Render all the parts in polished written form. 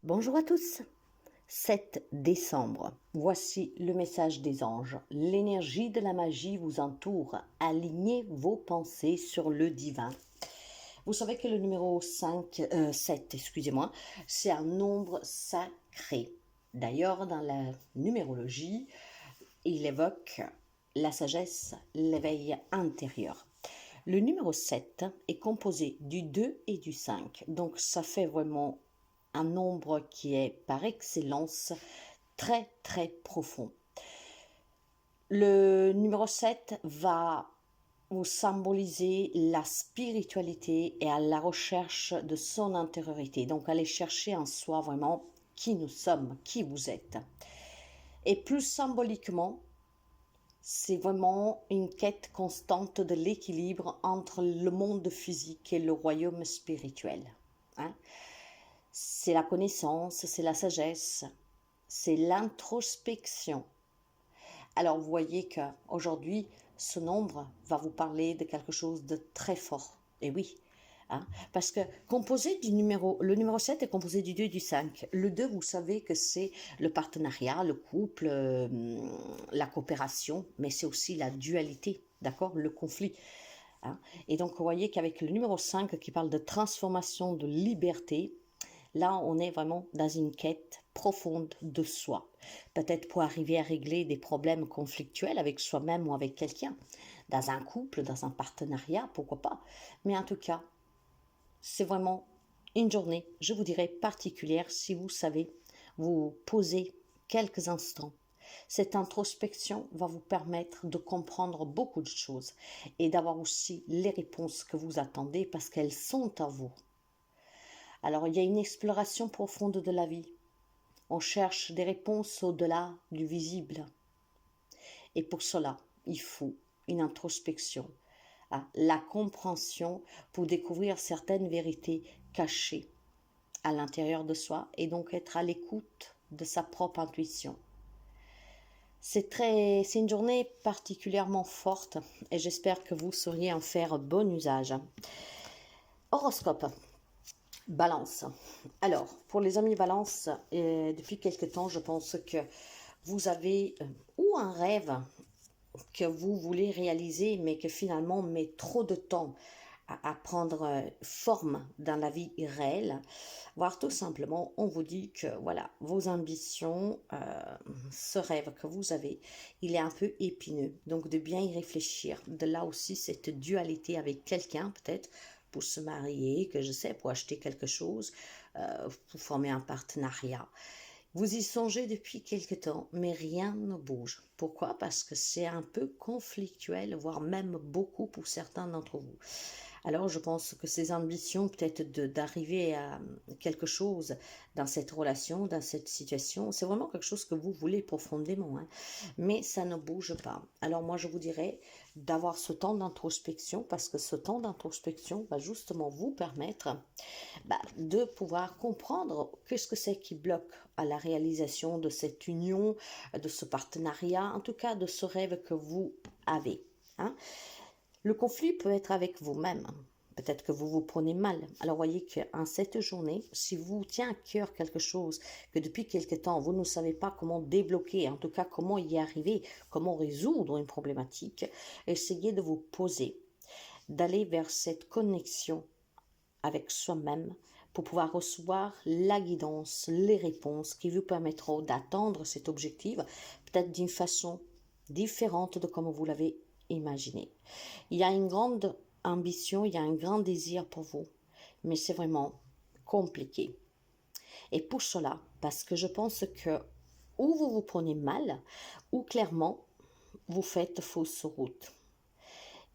Bonjour à tous. 7 décembre. Voici le message des anges. L'énergie de la magie vous entoure. Alignez vos pensées sur le divin. Vous savez que le numéro 7, excusez-moi, c'est un nombre sacré. D'ailleurs, dans la numérologie, il évoque la sagesse, l'éveil intérieur. Le numéro 7 est composé du 2 et du 5. Donc, ça fait vraiment un nombre qui est par excellence très très profond. Le numéro 7 va vous symboliser la spiritualité et à la recherche de son intériorité. Donc aller chercher en soi vraiment qui nous sommes, qui vous êtes. Et plus symboliquement, c'est vraiment une quête constante de l'équilibre entre le monde physique et le royaume spirituel. Hein? C'est la connaissance, c'est la sagesse, c'est l'introspection. Alors vous voyez qu'aujourd'hui, ce nombre va vous parler de quelque chose de très fort. Et oui, hein, parce que le numéro 7 est composé du 2 et du 5. Le 2, vous savez que c'est le partenariat, le couple, la coopération, mais c'est aussi la dualité, d'accord, le conflit. Hein. Et donc vous voyez qu'avec le numéro 5 qui parle de transformation, de liberté, là, on est vraiment dans une quête profonde de soi. Peut-être pour arriver à régler des problèmes conflictuels avec soi-même ou avec quelqu'un. Dans un couple, dans un partenariat, pourquoi pas. Mais en tout cas, c'est vraiment une journée, je vous dirais, particulière si vous savez vous poser quelques instants. Cette introspection va vous permettre de comprendre beaucoup de choses et d'avoir aussi les réponses que vous attendez parce qu'elles sont à vous. Alors, il y a une exploration profonde de la vie. On cherche des réponses au-delà du visible. Et pour cela, il faut une introspection, la compréhension pour découvrir certaines vérités cachées à l'intérieur de soi et donc être à l'écoute de sa propre intuition. C'est une journée particulièrement forte et j'espère que vous sauriez en faire bon usage. Horoscope. Balance. Alors, pour les amis Balance, depuis quelque temps, je pense que vous avez ou un rêve que vous voulez réaliser, mais que finalement met trop de temps à prendre forme dans la vie réelle, voire tout simplement, on vous dit que voilà, vos ambitions, ce rêve que vous avez, il est un peu épineux. Donc de bien y réfléchir. De là aussi cette dualité avec quelqu'un, peut-être pour se marier, que je sais, pour acheter quelque chose, pour former un partenariat. Vous y songez depuis quelque temps, mais rien ne bouge. Pourquoi? Parce que c'est un peu conflictuel, voire même beaucoup pour certains d'entre vous. Alors je pense que ces ambitions, peut-être d'arriver à quelque chose dans cette relation, dans cette situation, c'est vraiment quelque chose que vous voulez profondément, hein, mais ça ne bouge pas. Alors moi je vous dirais d'avoir ce temps d'introspection, parce que ce temps d'introspection va justement vous permettre de pouvoir comprendre qu'est-ce que c'est qui bloque à la réalisation de cette union, de ce partenariat, en tout cas de ce rêve que vous avez. Hein. Le conflit peut être avec vous-même. Peut-être que vous vous prenez mal. Alors voyez qu'en cette journée, si vous tient à cœur quelque chose que depuis quelque temps, vous ne savez pas comment débloquer, en tout cas comment y arriver, comment résoudre une problématique, essayez de vous poser, d'aller vers cette connexion avec soi-même pour pouvoir recevoir la guidance, les réponses qui vous permettront d'atteindre cet objectif, peut-être d'une façon différente de comme vous l'avez imaginé. Il y a une grande ambition, il y a un grand désir pour vous, mais c'est vraiment compliqué. Et pour cela, parce que je pense que ou vous vous prenez mal, ou clairement, vous faites fausse route.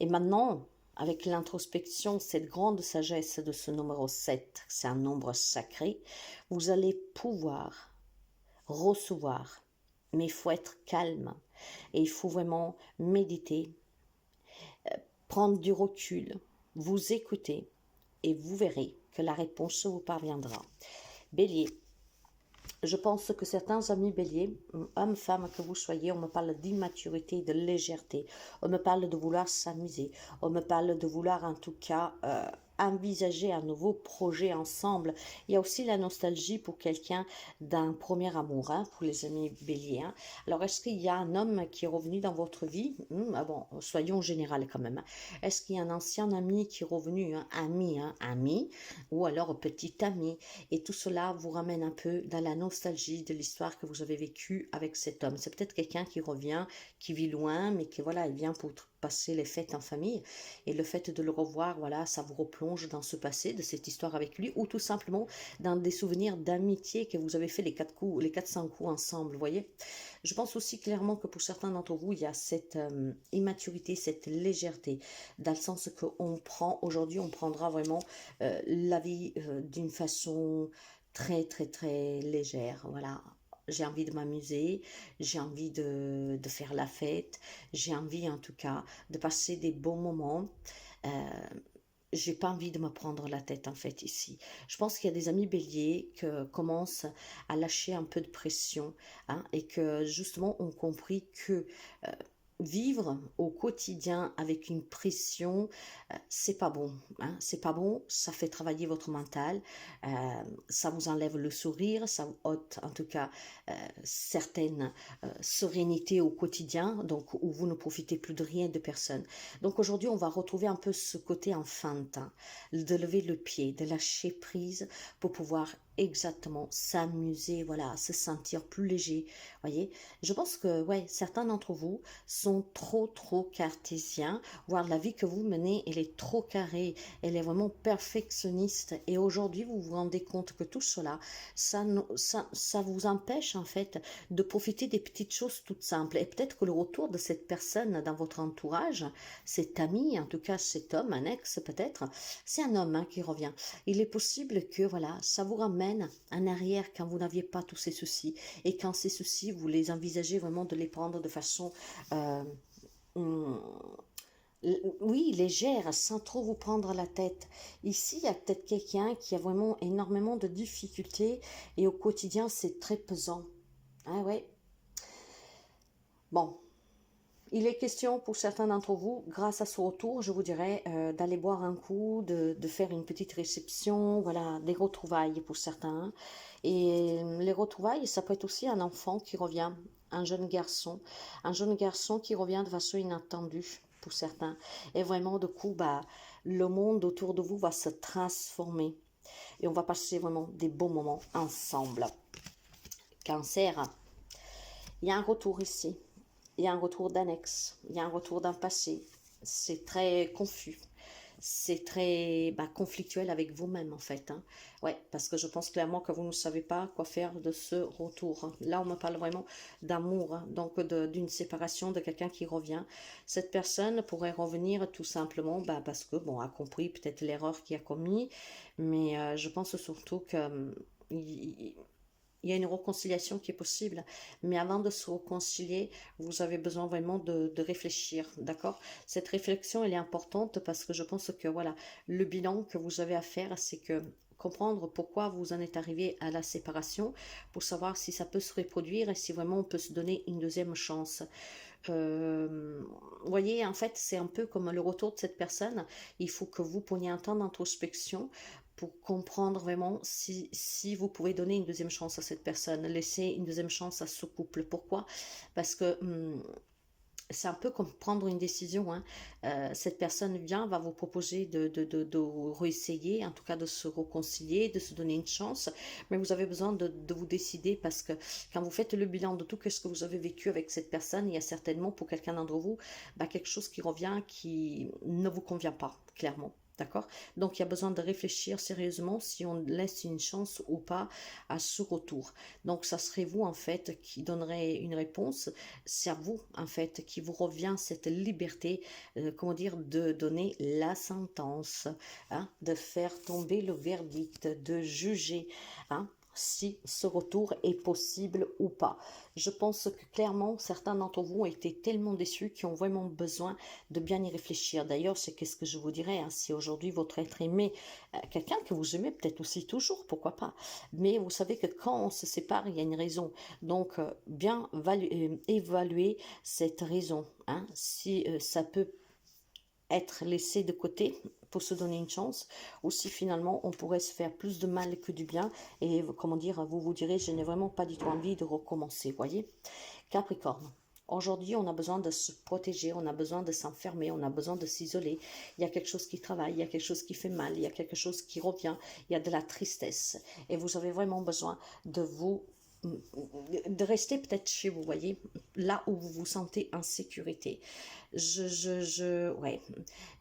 Et maintenant, avec l'introspection, cette grande sagesse de ce numéro 7, c'est un nombre sacré, vous allez pouvoir recevoir. Mais il faut être calme et il faut vraiment méditer, prendre du recul, vous écouter et vous verrez que la réponse vous parviendra. Bélier. Je pense que certains amis béliers, hommes, femmes, que vous soyez, on me parle d'immaturité, de légèreté, on me parle de vouloir s'amuser, on me parle de vouloir en tout cas envisager un nouveau projet ensemble. Il y a aussi la nostalgie pour quelqu'un d'un premier amour, hein, pour les amis béliers. Hein. Alors, est-ce qu'il y a un homme qui est revenu dans votre vie? Ah bon, soyons général quand même. Hein. Est-ce qu'il y a un ancien ami qui est revenu, hein, ami, ou alors petit ami? Et tout cela vous ramène un peu dans la nostalgie de l'histoire que vous avez vécue avec cet homme. C'est peut-être quelqu'un qui revient, qui vit loin, mais qui, voilà, il vient pour passer les fêtes en famille. Et le fait de le revoir, voilà, ça vous replonge dans ce passé, de cette histoire avec lui, ou tout simplement dans des souvenirs d'amitié que vous avez fait les 4 coups, les 400 coups ensemble, vous voyez. Je pense aussi clairement que pour certains d'entre vous, il y a cette immaturité, cette légèreté, dans le sens qu'on prend, aujourd'hui, on prendra vraiment la vie d'une façon très, très, très légère, voilà. J'ai envie de m'amuser, j'ai envie de faire la fête, j'ai envie en tout cas de passer des bons moments. Euh, j'ai pas envie de me prendre la tête en fait ici. Je pense qu'il y a des amis béliers qui commencent à lâcher un peu de pression, hein, et que justement ont compris que euh, vivre au quotidien avec une pression, c'est pas bon, hein, c'est pas bon, ça fait travailler votre mental, euh, ça vous enlève le sourire, ça vous ôte en tout cas euh, certaines sérénité au quotidien, donc où vous ne profitez plus de rien et de personne. Donc aujourd'hui, on va retrouver un peu ce côté enfantin, de lever le pied, de lâcher prise pour pouvoir exactement s'amuser, voilà, se sentir plus léger, voyez. Je pense que, ouais, certains d'entre vous sont trop cartésiens, voire la vie que vous menez, elle est trop carrée, elle est vraiment perfectionniste, et aujourd'hui, vous vous rendez compte que tout cela, ça vous empêche, en fait, de profiter des petites choses toutes simples. Et peut-être que le retour de cette personne dans votre entourage, cet ami, en tout cas cet homme, un ex peut-être, c'est un homme, hein, qui revient. Il est possible que, voilà, ça vous ramène en arrière quand vous n'aviez pas tous ces soucis. Et quand ces soucis, vous les envisagez vraiment de les prendre de façon euh, hum, oui, légère, sans trop vous prendre la tête. Ici, il y a peut-être quelqu'un qui a vraiment énormément de difficultés et au quotidien, c'est très pesant. Ah ouais. Bon, il est question pour certains d'entre vous, grâce à ce retour, je vous dirais, d'aller boire un coup, de faire une petite réception, voilà, des retrouvailles pour certains. Et les retrouvailles, ça peut être aussi un enfant qui revient, un jeune garçon qui revient de façon inattendue pour certains. Et vraiment, de coup, bah, le monde autour de vous va se transformer. Et on va passer vraiment des beaux moments ensemble. Cancer, il y a un retour ici. Il y a un retour d'annexe, il y a un retour d'un passé. C'est très confus. C'est très conflictuel avec vous-même en fait. Hein. Ouais, parce que je pense clairement que vous ne savez pas quoi faire de ce retour. Là, on me parle vraiment d'amour, hein, donc d'une séparation de quelqu'un qui revient. Cette personne pourrait revenir tout simplement parce que, bon, a compris peut-être l'erreur qu'il a commis, mais je pense surtout que il y a une réconciliation qui est possible, mais avant de se réconcilier, vous avez besoin vraiment de réfléchir, d'accord? Cette réflexion, elle est importante parce que je pense que, voilà, le bilan que vous avez à faire, c'est que comprendre pourquoi vous en êtes arrivé à la séparation, pour savoir si ça peut se reproduire et si vraiment on peut se donner une deuxième chance. Vous voyez, en fait, c'est un peu comme le retour de cette personne. Il faut que vous preniez un temps d'introspection pour comprendre vraiment si vous pouvez donner une deuxième chance à cette personne, laisser une deuxième chance à ce couple. Pourquoi? Parce que c'est un peu comme prendre une décision. Hein. Cette personne vient, va vous proposer de réessayer, en tout cas de se réconcilier, de se donner une chance, mais vous avez besoin de vous décider parce que quand vous faites le bilan de tout ce que vous avez vécu avec cette personne, il y a certainement pour quelqu'un d'entre vous quelque chose qui revient qui ne vous convient pas, clairement. D'accord? Donc, il y a besoin de réfléchir sérieusement si on laisse une chance ou pas à ce retour. Donc, ça serait vous, en fait, qui donnerait une réponse. C'est à vous, en fait, qui vous revient cette liberté, comment dire, de donner la sentence, hein, de faire tomber le verdict, de juger, hein, si ce retour est possible ou pas. Je pense que clairement, certains d'entre vous ont été tellement déçus qu'ils ont vraiment besoin de bien y réfléchir. D'ailleurs, c'est qu'est-ce que je vous dirais, hein, si aujourd'hui votre être aimé, quelqu'un que vous aimez peut-être aussi toujours, pourquoi pas. Mais vous savez que quand on se sépare, il y a une raison. Donc, évaluer cette raison. Hein, si ça peut être laissé de côté pour se donner une chance, ou si finalement on pourrait se faire plus de mal que du bien, et comment dire, vous vous direz, je n'ai vraiment pas du tout envie de recommencer, voyez. Capricorne. Aujourd'hui, on a besoin de se protéger, on a besoin de s'enfermer, on a besoin de s'isoler. Il y a quelque chose qui travaille, il y a quelque chose qui fait mal, il y a quelque chose qui revient, il y a de la tristesse. Et vous avez vraiment besoin de vous de rester peut-être chez vous, voyez, là où vous vous sentez en sécurité. Ouais.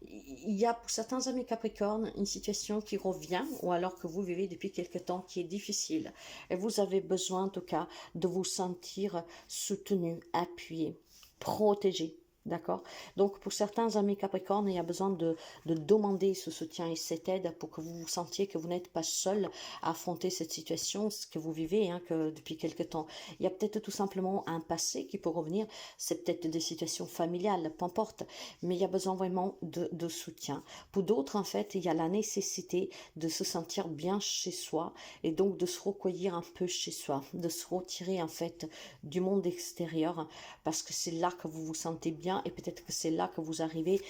Il y a pour certains amis Capricorne une situation qui revient, ou alors que vous vivez depuis quelque temps qui est difficile. Et vous avez besoin en tout cas de vous sentir soutenu, appuyé, protégé. D'accord? Donc, pour certains amis Capricorne, il y a besoin de demander ce soutien et cette aide pour que vous vous sentiez que vous n'êtes pas seul à affronter cette situation, ce que vous vivez que depuis quelque temps. Il y a peut-être tout simplement un passé qui peut revenir, c'est peut-être des situations familiales, peu importe, mais il y a besoin vraiment de soutien. Pour d'autres, en fait, il y a la nécessité de se sentir bien chez soi et donc de se recueillir un peu chez soi, de se retirer en fait du monde extérieur parce que c'est là que vous vous sentez bien et peut-être que c'est là que vous arrivez,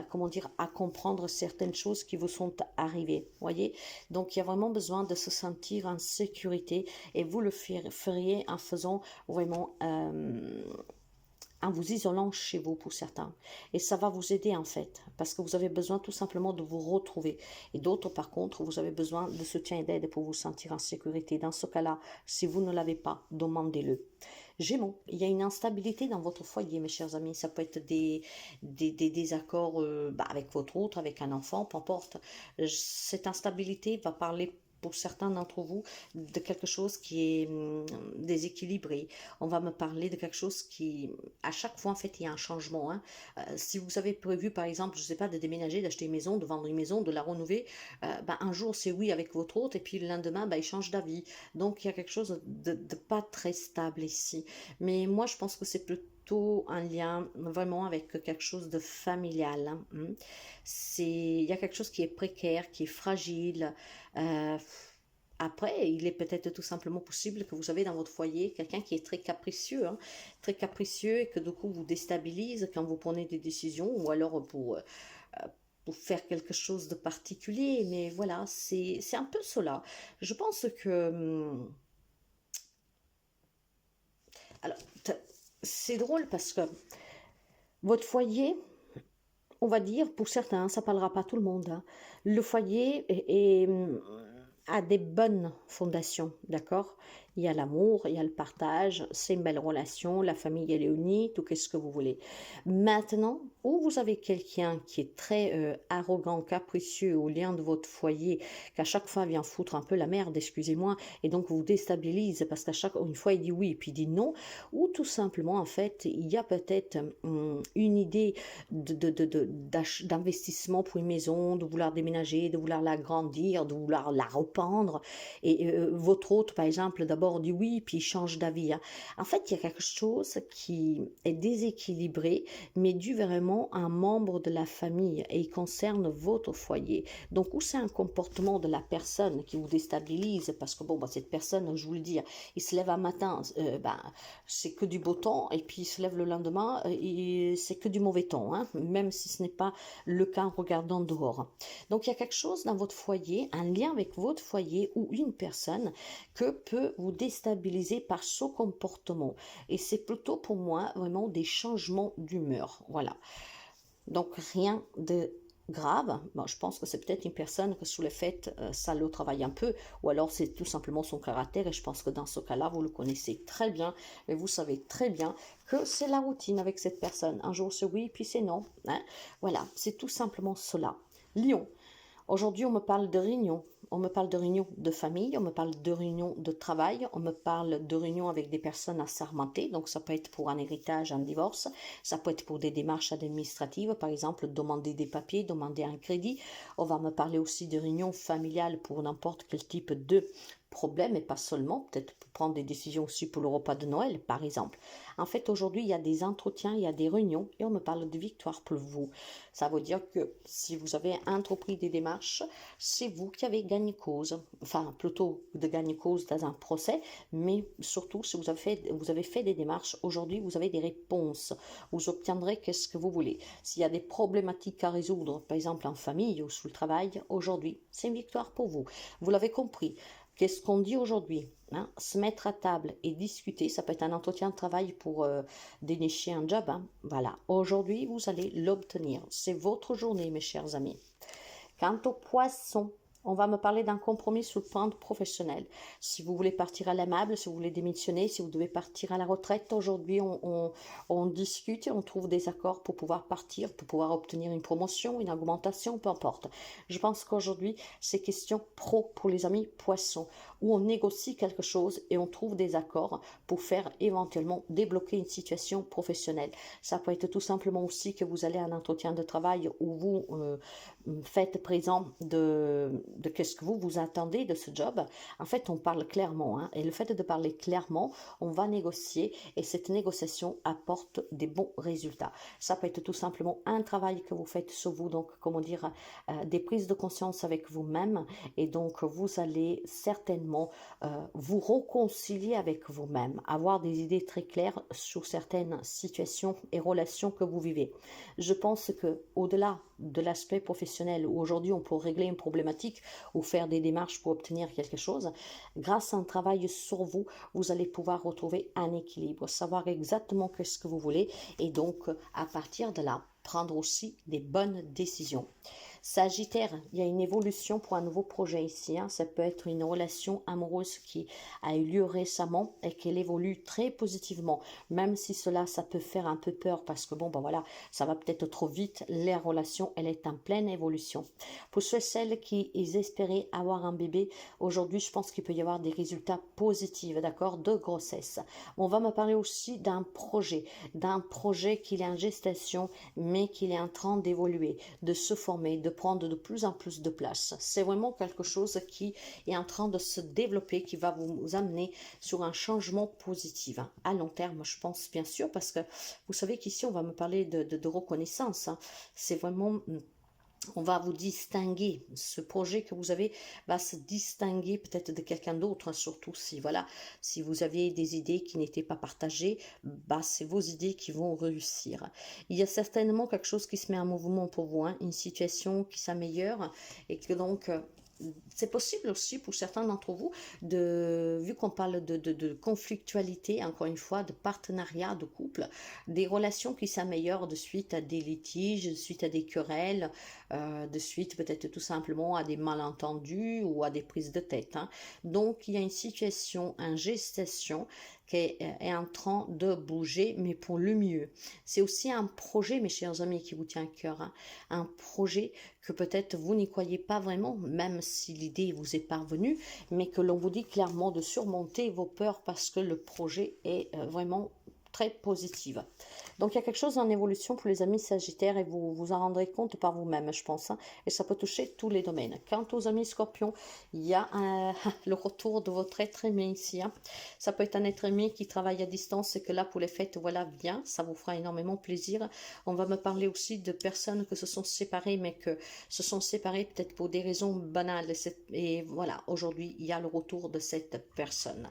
comment dire, à comprendre certaines choses qui vous sont arrivées, voyez. Donc il y a vraiment besoin de se sentir en sécurité et vous le feriez en faisant vraiment en vous isolant chez vous pour certains. Et ça va vous aider en fait, parce que vous avez besoin tout simplement de vous retrouver. Et d'autres, par contre, vous avez besoin de soutien et d'aide pour vous sentir en sécurité. Dans ce cas-là, si vous ne l'avez pas, demandez-le. Gémeaux, il y a une instabilité dans votre foyer, mes chers amis. Ça peut être des désaccords avec votre autre, avec un enfant, peu importe. Cette instabilité va parler pour certains d'entre vous de quelque chose qui est déséquilibré. On va me parler de quelque chose qui, à chaque fois, en fait, il y a un changement. Si vous avez prévu, par exemple, je ne sais pas, de déménager, d'acheter une maison, de vendre une maison, de la renouveler, un jour c'est oui avec votre autre, et puis le lendemain, il change d'avis. Donc, il y a quelque chose de pas très stable ici. Mais moi, je pense que c'est plutôt un lien vraiment avec quelque chose de familial. Il y a quelque chose qui est précaire, qui est fragile. Euh, Après, il est peut-être tout simplement possible que vous avez dans votre foyer quelqu'un qui est très capricieux et que du coup vous déstabilise quand vous prenez des décisions ou alors pour faire quelque chose de particulier. Mais voilà, c'est un peu cela. Je pense que... alors, c'est drôle parce que votre foyer, on va dire, pour certains, ça parlera pas à tout le monde, le foyer a des bonnes fondations, d'accord? Il y a l'amour, il y a le partage, c'est une belle relation, la famille elle est unie, tout qu'est-ce que vous voulez. Maintenant, où vous avez quelqu'un qui est très arrogant, capricieux au lien de votre foyer, qu'à chaque fois vient foutre un peu la merde, excusez-moi, et donc vous déstabilise parce qu'à chaque une fois il dit oui et puis il dit non, ou tout simplement en fait il y a peut-être une idée d'investissement pour une maison, de vouloir déménager, de vouloir l'agrandir, de vouloir la reprendre. Et votre hôte, par exemple, d'abord dit oui, puis il change d'avis. En fait, il y a quelque chose qui est déséquilibré, mais dû vraiment à un membre de la famille et il concerne votre foyer. Donc, où c'est un comportement de la personne qui vous déstabilise, parce que bon, cette personne, je vous le dis, il se lève un matin, c'est que du beau temps, et puis il se lève le lendemain, c'est que du mauvais temps, même si ce n'est pas le cas en regardant dehors. Donc il y a quelque chose dans votre foyer, un lien avec votre foyer ou une personne que peut vous déstabiliser par son comportement. Et c'est plutôt pour moi vraiment des changements d'humeur. Voilà. Donc rien de grave. Bon, je pense que c'est peut-être une personne que sous le fait, ça le travaille un peu, ou alors c'est tout simplement son caractère, et je pense que dans ce cas-là, vous le connaissez très bien, et vous savez très bien que c'est la routine avec cette personne. Un jour c'est oui, puis c'est non. Voilà, c'est tout simplement cela. Lion. Aujourd'hui, on me parle de réunions. On me parle de réunions de famille, on me parle de réunions de travail, on me parle de réunions avec des personnes assermentées. Donc, ça peut être pour un héritage, un divorce. Ça peut être pour des démarches administratives, par exemple, demander des papiers, demander un crédit. On va me parler aussi de réunions familiales pour n'importe quel type de problèmes, et pas seulement, peut-être pour prendre des décisions aussi pour le repas de Noël, par exemple. En fait, aujourd'hui, il y a des entretiens, il y a des réunions, et on me parle de victoire pour vous. Ça veut dire que si vous avez entrepris des démarches, c'est vous qui avez gagné cause. Enfin, plutôt de gagner cause dans un procès, mais surtout, si vous avez fait des démarches, aujourd'hui, vous avez des réponses. Vous obtiendrez qu'est-ce que vous voulez. S'il y a des problématiques à résoudre, par exemple en famille ou sous le travail, aujourd'hui, c'est une victoire pour vous. Vous l'avez compris. Qu'est-ce qu'on dit aujourd'hui, hein? Se mettre à table et discuter, ça peut être un entretien de travail pour dénicher un job, hein. Voilà, aujourd'hui, vous allez l'obtenir. C'est votre journée, mes chers amis. Quant aux poissons, on va me parler d'un compromis sur le plan professionnel. Si vous voulez partir à l'amable, si vous voulez démissionner, si vous devez partir à la retraite, aujourd'hui on discute et on trouve des accords pour pouvoir partir, pour pouvoir obtenir une promotion, une augmentation, peu importe. Je pense qu'aujourd'hui, c'est question pro pour les amis poissons, où on négocie quelque chose et on trouve des accords pour faire éventuellement débloquer une situation professionnelle. Ça peut être tout simplement aussi que vous allez à un entretien de travail où vous faites présent de qu'est-ce que vous attendez de ce job. En fait, on parle clairement, hein, et le fait de parler clairement, on va négocier et cette négociation apporte des bons résultats. Ça peut être tout simplement un travail que vous faites sur vous, donc comment dire, des prises de conscience avec vous-même, et donc vous allez certainement vous réconcilier avec vous-même, avoir des idées très claires sur certaines situations et relations que vous vivez. Je pense que au-delà de l'aspect professionnel où aujourd'hui on peut régler une problématique ou faire des démarches pour obtenir quelque chose, grâce à un travail sur vous, vous allez pouvoir retrouver un équilibre, savoir exactement qu'est-ce que vous voulez et donc à partir de là, prendre aussi des bonnes décisions. Sagittaire, il y a une évolution pour un nouveau projet ici, hein. Ça peut être une relation amoureuse qui a eu lieu récemment et qu'elle évolue très positivement, même si cela, ça peut faire un peu peur parce que bon, ben voilà, ça va peut-être trop vite. La relation, elle est en pleine évolution. Pour ceux et celles qui espéraient avoir un bébé, aujourd'hui, je pense qu'il peut y avoir des résultats positifs, d'accord, de grossesse. On va me parler aussi d'un projet qui est en gestation, mais qui est en train d'évoluer, de se former, de prendre de plus en plus de place. C'est vraiment quelque chose qui est en train de se développer, qui va vous amener sur un changement positif, hein, à long terme, je pense, bien sûr, parce que vous savez qu'ici, on va me parler de reconnaissance, hein. C'est vraiment... On va vous distinguer. Ce projet que vous avez va se distinguer peut-être de quelqu'un d'autre, hein, surtout si voilà, si vous aviez des idées qui n'étaient pas partagées, bah, c'est vos idées qui vont réussir. Il y a certainement quelque chose qui se met en mouvement pour vous, hein, une situation qui s'améliore et que donc c'est possible aussi pour certains d'entre vous, vu qu'on parle de conflictualité, encore une fois, de partenariat, de couple, des relations qui s'améliorent de suite à des litiges, de suite à des querelles, de suite peut-être tout simplement à des malentendus ou à des prises de tête, hein. Donc il y a une situation en gestation qui est en train de bouger, mais pour le mieux. C'est aussi un projet, mes chers amis, qui vous tient à cœur, hein. Un projet que peut-être vous n'y croyez pas vraiment, même si l'idée vous est parvenue, mais que l'on vous dit clairement de surmonter vos peurs parce que le projet est vraiment très positive. Donc il y a quelque chose en évolution pour les amis sagittaires et vous vous en rendrez compte par vous-même, je pense, hein, et ça peut toucher tous les domaines. Quant aux amis scorpions, il y a le retour de votre être aimé ici, hein. Ça peut être un être aimé qui travaille à distance et que là pour les fêtes, voilà, vient, ça vous fera énormément plaisir. On va me parler aussi de personnes que se sont séparées, mais que se sont séparées peut-être pour des raisons banales. Et voilà, aujourd'hui, il y a le retour de cette personne.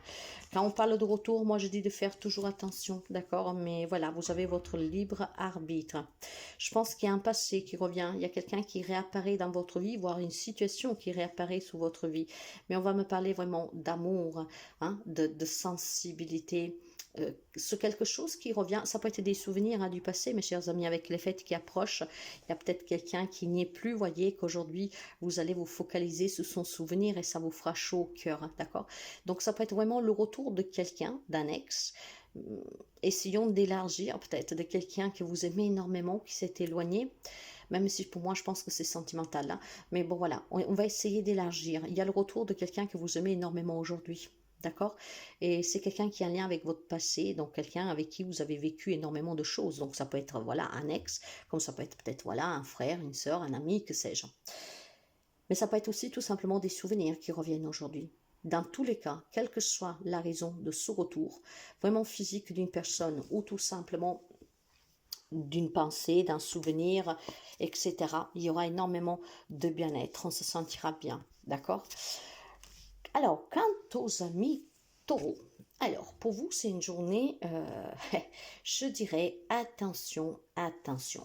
Quand on parle de retour, moi je dis de faire toujours attention, d'accord? Mais voilà, vous avez votre libre arbitre. Je pense qu'il y a un passé qui revient, il y a quelqu'un qui réapparaît dans votre vie, voire une situation qui réapparaît sous votre vie. Mais on va me parler vraiment d'amour, hein, de sensibilité, sur quelque chose qui revient. Ça peut être des souvenirs, hein, du passé, mes chers amis, avec les fêtes qui approchent. Il y a peut-être quelqu'un qui n'y est plus. Voyez qu'aujourd'hui, vous allez vous focaliser sur son souvenir et ça vous fera chaud au cœur, hein, d'accord? Donc, ça peut être vraiment le retour de quelqu'un, d'un ex. Essayons d'élargir peut-être de quelqu'un que vous aimez énormément, qui s'est éloigné. Même si pour moi, je pense que c'est sentimental, hein. Mais bon, voilà, on va essayer d'élargir. Il y a le retour de quelqu'un que vous aimez énormément aujourd'hui. D'accord? Et c'est quelqu'un qui a un lien avec votre passé, donc quelqu'un avec qui vous avez vécu énormément de choses. Donc ça peut être, voilà, un ex, comme ça peut être peut-être, voilà, un frère, une sœur, un ami, que sais-je. Mais ça peut être aussi tout simplement des souvenirs qui reviennent aujourd'hui. dans tous les cas, quelle que soit la raison de ce retour, vraiment physique d'une personne ou tout simplement d'une pensée, d'un souvenir, etc., il y aura énormément de bien-être, on se sentira bien, d'accord? Alors, quant aux amis taureaux, alors pour vous, c'est une journée, je dirais, attention, attention.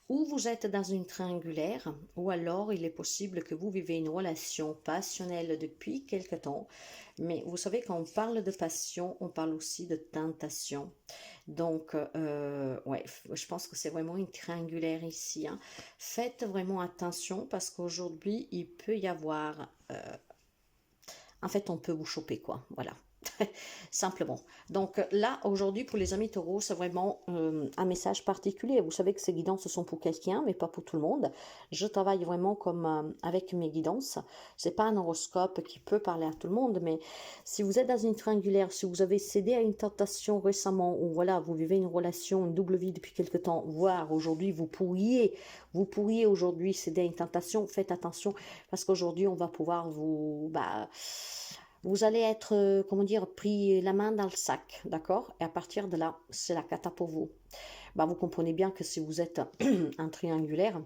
Ou vous êtes dans une triangulaire, ou alors il est possible que vous vivez une relation passionnelle depuis quelque temps. Mais vous savez, quand on parle de passion, on parle aussi de tentation. Donc, ouais, je pense que c'est vraiment une triangulaire ici, hein. Faites vraiment attention parce qu'aujourd'hui, il peut y avoir... en fait, on peut vous choper, quoi. Voilà. Simplement. Donc là, aujourd'hui, pour les amis taureaux, c'est vraiment un message particulier. Vous savez que ces guidances sont pour quelqu'un, mais pas pour tout le monde. Je travaille vraiment comme avec mes guidances. C'est pas un horoscope qui peut parler à tout le monde, mais si vous êtes dans une triangulaire, si vous avez cédé à une tentation récemment, ou voilà, vous vivez une relation, une double vie depuis quelque temps, voire aujourd'hui, vous pourriez aujourd'hui céder à une tentation, faites attention, parce qu'aujourd'hui, on va pouvoir vous allez être, comment dire, pris la main dans le sac, d'accord? Et à partir de là, c'est la cata pour vous. Vous comprenez bien que si vous êtes un triangulaire,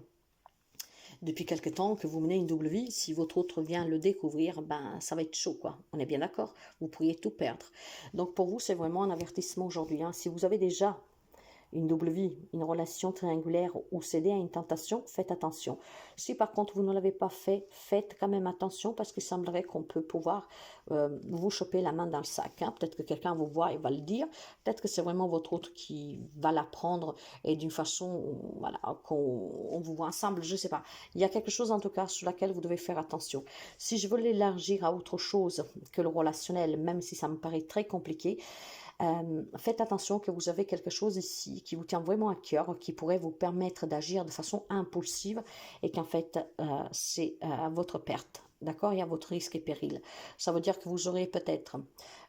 depuis quelque temps que vous menez une double vie, si votre autre vient le découvrir, ça va être chaud, quoi. On est bien d'accord? Vous pourriez tout perdre. Donc pour vous, c'est vraiment un avertissement aujourd'hui, hein. Si vous avez déjà une double vie, une relation triangulaire ou céder à une tentation, faites attention. Si par contre vous ne l'avez pas fait, faites quand même attention parce qu'il semblerait qu'on peut pouvoir vous choper la main dans le sac, hein. Peut-être que quelqu'un vous voit et va le dire, peut-être que c'est vraiment votre autre qui va l'apprendre et d'une façon, voilà, qu'on vous voit ensemble, je ne sais pas. Il y a quelque chose en tout cas sur laquelle vous devez faire attention. Si je veux l'élargir à autre chose que le relationnel, même si ça me paraît très compliqué, faites attention que vous avez quelque chose ici qui vous tient vraiment à cœur, qui pourrait vous permettre d'agir de façon impulsive et qu'en fait, c'est à votre perte. D'accord? Il y a votre risque et péril. Ça veut dire que vous aurez peut-être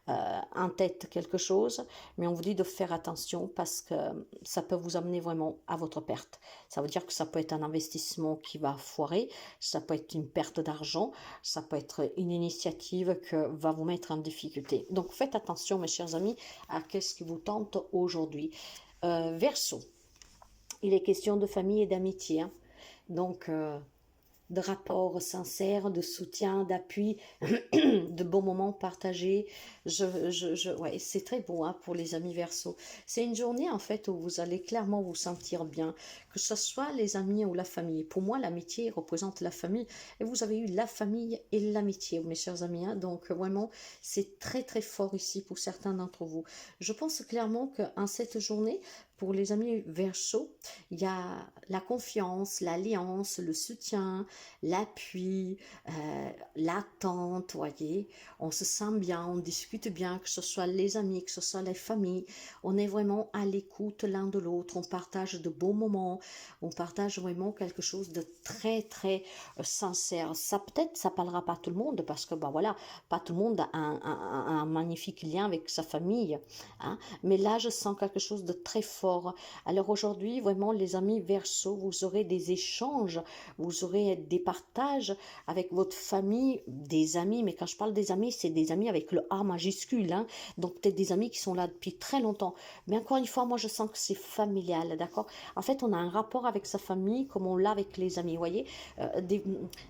en tête quelque chose, mais on vous dit de faire attention parce que ça peut vous amener vraiment à votre perte. Ça veut dire que ça peut être un investissement qui va foirer, ça peut être une perte d'argent, ça peut être une initiative que va vous mettre en difficulté. Donc faites attention, mes chers amis, à qu'est-ce qui vous tente aujourd'hui. Verseau, il est question de famille et d'amitié, hein. Donc de rapports sincères, de soutien, d'appui, de bons moments partagés. Ouais, c'est très beau, hein, pour les amis Verseau. C'est une journée en fait où vous allez clairement vous sentir bien, que ce soit les amis ou la famille. Pour moi, l'amitié représente la famille et vous avez eu la famille et l'amitié, mes chers amis, hein. Donc vraiment, c'est très très fort ici pour certains d'entre vous. Je pense clairement qu'en cette journée, pour les amis Verseau, il y a la confiance, l'alliance, le soutien, l'appui, l'attente, voyez. On se sent bien, on discute bien, que ce soit les amis, que ce soit les familles. On est vraiment à l'écoute l'un de l'autre, on partage de beaux moments, on partage vraiment quelque chose de très très sincère. Ça peut-être, ça parlera pas à tout le monde parce que voilà, pas tout le monde a un magnifique lien avec sa famille, hein. Mais là, je sens quelque chose de très fort. Alors aujourd'hui, vraiment, les amis Verseau, vous aurez des échanges, vous aurez des partages avec votre famille, des amis, mais quand je parle des amis, c'est des amis avec le A majuscule, hein. Donc peut-être des amis qui sont là depuis très longtemps. Mais encore une fois, moi, je sens que c'est familial, d'accord? En fait, on a un rapport avec sa famille comme on l'a avec les amis, vous voyez?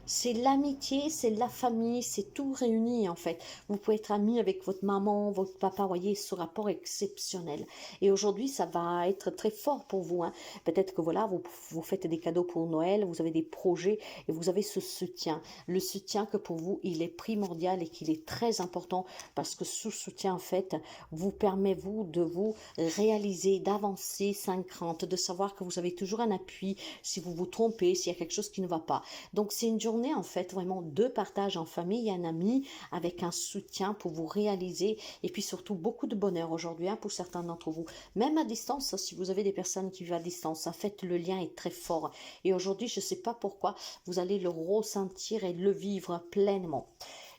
C'est l'amitié, c'est la famille, c'est tout réuni, en fait. Vous pouvez être ami avec votre maman, votre papa, vous voyez, ce rapport exceptionnel. Et aujourd'hui, ça va être très fort pour vous, hein. Peut-être que voilà, vous faites des cadeaux pour Noël, vous avez des projets et vous avez ce soutien. Le soutien que pour vous, il est primordial et qu'il est très important parce que ce soutien, en fait, vous permet, vous, de vous réaliser, d'avancer sans crainte, de savoir que vous avez toujours un appui si vous vous trompez, s'il y a quelque chose qui ne va pas. Donc, c'est une journée, en fait, vraiment de partage en famille et en amis avec un soutien pour vous réaliser et puis surtout beaucoup de bonheur aujourd'hui, hein, pour certains d'entre vous. Même à distance, si vous avez des personnes qui vivent à distance, en fait, le lien est très fort. Et aujourd'hui, je ne sais pas pourquoi, vous allez le ressentir et le vivre pleinement.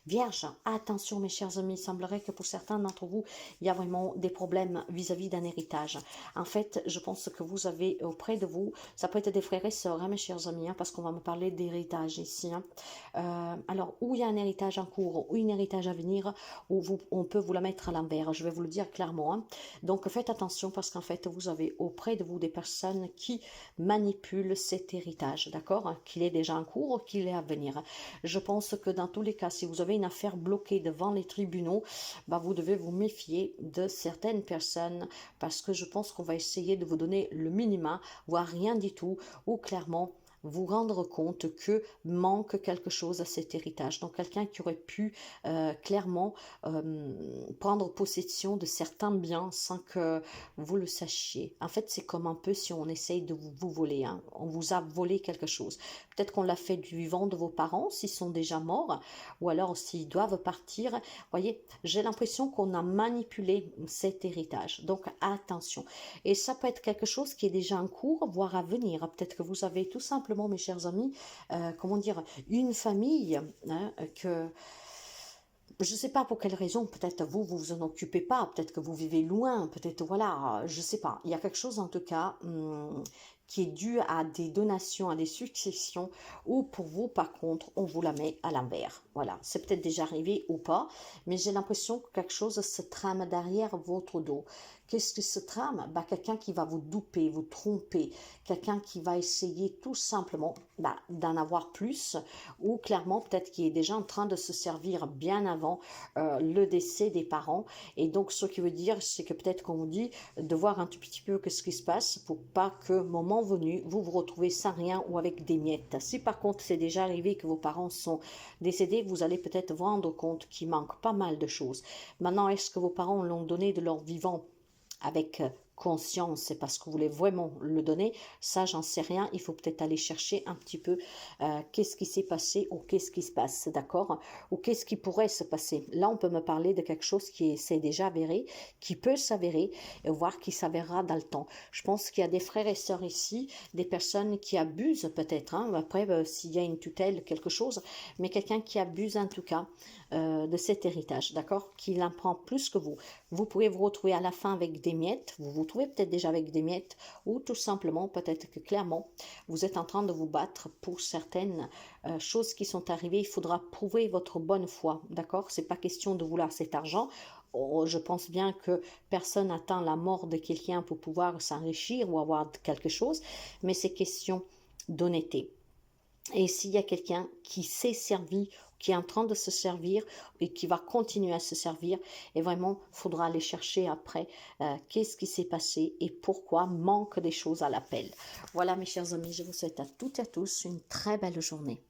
Vierge, attention mes chers amis, il semblerait que pour certains d'entre vous, il y a vraiment des problèmes vis-à-vis d'un héritage. En fait, je pense que vous avez auprès de vous, ça peut être des frères et sœurs, hein, mes chers amis, hein, parce qu'on va me parler d'héritage ici. Hein. Alors, où il y a un héritage en cours, ou un héritage à venir, où on peut vous la mettre à l'envers, je vais vous le dire clairement. Hein. Donc, faites attention parce qu'en fait, vous avez auprès de vous des personnes qui manipulent cet héritage, d'accord, hein, qu'il est déjà en cours ou qu'il est à venir. Je pense que dans tous les cas, si vous avez une affaire bloquée devant les tribunaux, bah, vous devez vous méfier de certaines personnes parce que je pense qu'on va essayer de vous donner le minimum, voire rien du tout, ou clairement vous rendre compte que manque quelque chose à cet héritage. Donc quelqu'un qui aurait pu clairement prendre possession de certains biens sans que vous le sachiez. En fait, c'est comme un peu si on essaye de vous voler. Hein. On vous a volé quelque chose. Peut-être qu'on l'a fait du vivant de vos parents, s'ils sont déjà morts, ou alors s'ils doivent partir. Vous voyez, j'ai l'impression qu'on a manipulé cet héritage. Donc attention. Et ça peut être quelque chose qui est déjà en cours, voire à venir. Peut-être que vous avez tout simplement, mes chers amis, comment dire, une famille hein, que je ne sais pas pour quelle raison, peut-être vous en occupez pas, peut-être que vous vivez loin, peut-être voilà, je ne sais pas. Il y a quelque chose en tout cas qui est dû à des donations, à des successions, ou pour vous par contre, on vous la met à l'envers. Voilà, c'est peut-être déjà arrivé ou pas, mais j'ai l'impression que quelque chose se trame derrière votre dos. Qu'est-ce que se trame? Bah, quelqu'un qui va vous duper, vous tromper, quelqu'un qui va essayer tout simplement d'en avoir plus, ou clairement peut-être qui est déjà en train de se servir bien avant le décès des parents. Et donc ce qui veut dire, c'est que peut-être qu'on vous dit de voir un tout petit peu ce qui se passe pour pas que moment venu, vous vous retrouvez sans rien ou avec des miettes. Si par contre c'est déjà arrivé que vos parents sont décédés, vous allez peut-être vous rendre compte qu'il manque pas mal de choses. Maintenant, est-ce que vos parents l'ont donné de leur vivant avec conscience, c'est parce que vous voulez vraiment le donner, ça j'en sais rien, il faut peut-être aller chercher un petit peu qu'est-ce qui s'est passé ou qu'est-ce qui se passe, d'accord, ou qu'est-ce qui pourrait se passer. Là on peut me parler de quelque chose qui s'est déjà avéré, qui peut s'avérer, et voire qui s'avérera dans le temps. Je pense qu'il y a des frères et sœurs ici, des personnes qui abusent peut-être, hein, après s'il y a une tutelle, quelque chose, mais quelqu'un qui abuse en tout cas de cet héritage, d'accord, qui en prend plus que vous. Vous pouvez vous retrouver à la fin avec des miettes, vous vous trouvez peut-être déjà avec des miettes, ou tout simplement peut-être que clairement vous êtes en train de vous battre pour certaines choses qui sont arrivées. Il faudra prouver votre bonne foi, d'accord, c'est pas question de vouloir cet argent. Oh, je pense bien que personne n'attend la mort de quelqu'un pour pouvoir s'enrichir ou avoir quelque chose, mais c'est question d'honnêteté. Et s'il y a quelqu'un qui s'est servi, qui est en train de se servir et qui va continuer à se servir, et vraiment, il faudra aller chercher après qu'est-ce qui s'est passé et pourquoi manque des choses à l'appel. Voilà mes chers amis, je vous souhaite à toutes et à tous une très belle journée.